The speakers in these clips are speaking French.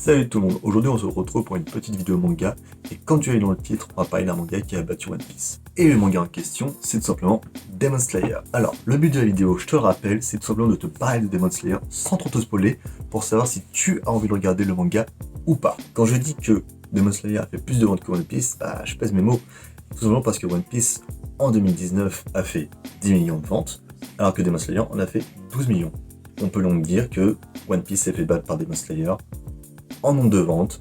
Salut tout le monde, aujourd'hui on se retrouve pour une petite vidéo manga, et comme tu as vu dans le titre, on va parler d'un manga qui a battu One Piece. Et le manga en question, c'est tout simplement Demon Slayer. Alors, le but de la vidéo, je te le rappelle, c'est tout simplement de te parler de Demon Slayer sans trop te spoiler, pour savoir si tu as envie de regarder le manga ou pas. Quand je dis que Demon Slayer a fait plus de ventes que One Piece, je pèse mes mots, tout simplement parce que One Piece, en 2019, a fait 10 millions de ventes, alors que Demon Slayer en a fait 12 millions. On peut donc dire que One Piece s'est fait battre par Demon Slayer en nombre de ventes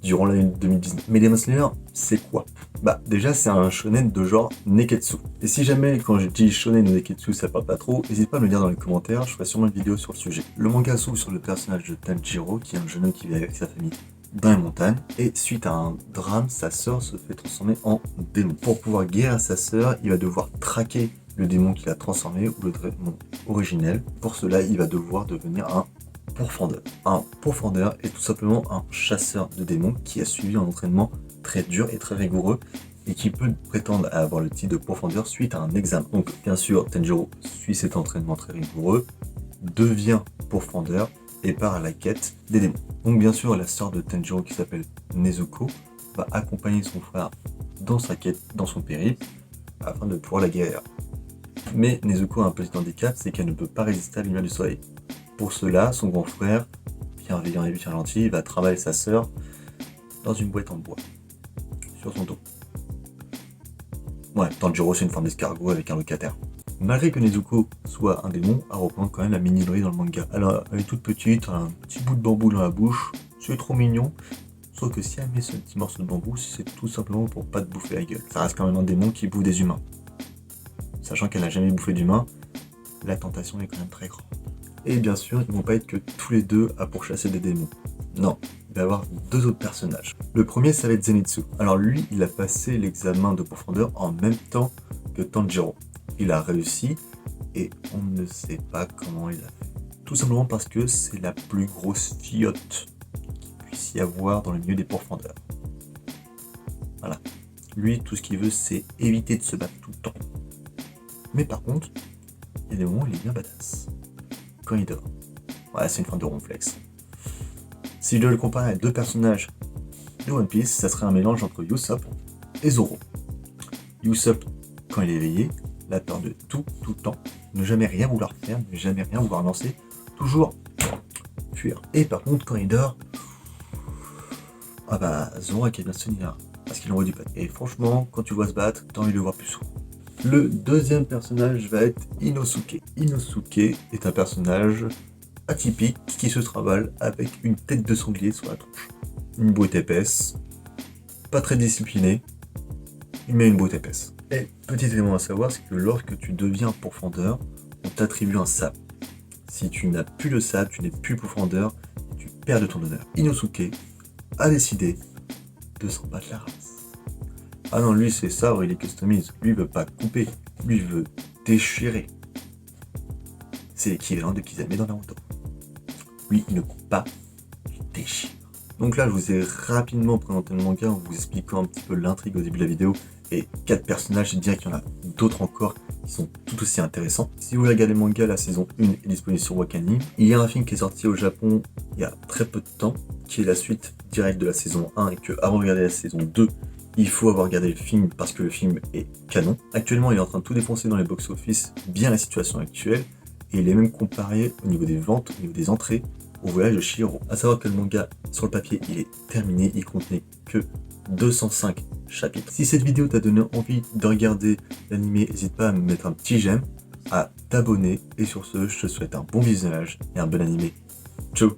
durant l'année 2019. Mais Demon Slayer, c'est quoi? Déjà c'est un shonen de genre Neketsu. Et si jamais quand je dis shonen ou Neketsu ça parle pas trop, n'hésite pas à me le dire dans les commentaires, je ferai sûrement une vidéo sur le sujet. Le manga s'ouvre sur le personnage de Tanjiro, qui est un jeune homme qui vit avec sa famille dans les montagnes, et suite à un drame, sa sœur se fait transformer en démon. Pour pouvoir guérir sa sœur, il va devoir traquer le démon qu'il a transformé, ou le démon originel. Pour cela, il va devoir devenir un pourfendeur. Un pourfendeur est tout simplement un chasseur de démons qui a suivi un entraînement très dur et très rigoureux et qui peut prétendre à avoir le titre de pourfendeur suite à un examen. Donc bien sûr, Tanjiro suit cet entraînement très rigoureux, devient pourfendeur et part à la quête des démons. Donc bien sûr, la sœur de Tanjiro qui s'appelle Nezuko va accompagner son frère dans sa quête, dans son périple, afin de pouvoir la guérir. Mais Nezuko a un petit handicap, c'est qu'elle ne peut pas résister à la lumière du soleil. Pour cela, son grand frère, bienveillant et bien gentil, va travailler sa sœur dans une boîte en bois, sur son dos. Ouais, Tanjiro c'est une forme d'escargot avec un locataire. Malgré que Nezuko soit un démon, elle représente quand même la mininerie dans le manga. Elle est toute petite, elle a un petit bout de bambou dans la bouche, c'est trop mignon. Sauf que si elle met ce petit morceau de bambou, c'est tout simplement pour pas te bouffer la gueule. Ça reste quand même un démon qui bouffe des humains. Sachant qu'elle n'a jamais bouffé d'humains, la tentation est quand même très grande. Et bien sûr, ils vont pas être que tous les deux à pourchasser des démons. Non, il va y avoir deux autres personnages. Le premier, ça va être Zenitsu. Alors lui, il a passé l'examen de pourfendeur en même temps que Tanjiro. Il a réussi et on ne sait pas comment il a fait. Tout simplement parce que c'est la plus grosse fiotte qu'il puisse y avoir dans le milieu des pourfendeurs. Voilà. Lui, tout ce qu'il veut, c'est éviter de se battre tout le temps. Mais par contre, il y a des moments où il est bien badass. Quand il dort. Ouais, c'est une forme de ronflex. Si je dois le comparer à deux personnages de One Piece, ça serait un mélange entre Usopp et Zoro. Usopp, quand il est éveillé, la peur de tout le temps, ne jamais rien vouloir faire, ne jamais rien vouloir lancer, toujours fuir. Et par contre, quand il dort, Zoro a qu'à bien se tenir, parce qu'il envoie du patin. Et franchement, quand tu vois se battre, t'as envie de le voir plus souvent. Le deuxième personnage va être Inosuke. Inosuke est un personnage atypique qui se travaille avec une tête de sanglier sur la tronche. Une botte épaisse, pas très discipliné, mais une botte épaisse. Et petit élément à savoir, c'est que lorsque tu deviens pourfendeur, on t'attribue un sable. Si tu n'as plus le sable, tu n'es plus pourfendeur, et tu perds de ton honneur. Inosuke a décidé de s'en battre la race. Ah non, lui c'est sabre, il est customise. Lui il veut pas couper, lui il veut déchirer. C'est l'équivalent de Kisame dans Naruto. Lui il ne coupe pas, il déchire. Donc là je vous ai rapidement présenté le manga en vous expliquant un petit peu l'intrigue au début de la vidéo et 4 personnages, je dirais qu'il y en a d'autres encore qui sont tout aussi intéressants. Si vous voulez regarder le manga, la saison 1 est disponible sur Wakanim. Il y a un film qui est sorti au Japon il y a très peu de temps, qui est la suite directe de la saison 1 et que avant de regarder la saison 2, il faut avoir regardé le film parce que le film est canon. Actuellement, il est en train de tout défoncer dans les box-office, bien la situation actuelle, et il est même comparé au niveau des ventes, au niveau des entrées, au voyage de Chihiro. A savoir que le manga, sur le papier, il est terminé, il contenait que 205 chapitres. Si cette vidéo t'a donné envie de regarder l'anime, n'hésite pas à me mettre un petit j'aime, à t'abonner, et sur ce, je te souhaite un bon visionnage et un bon animé. Ciao!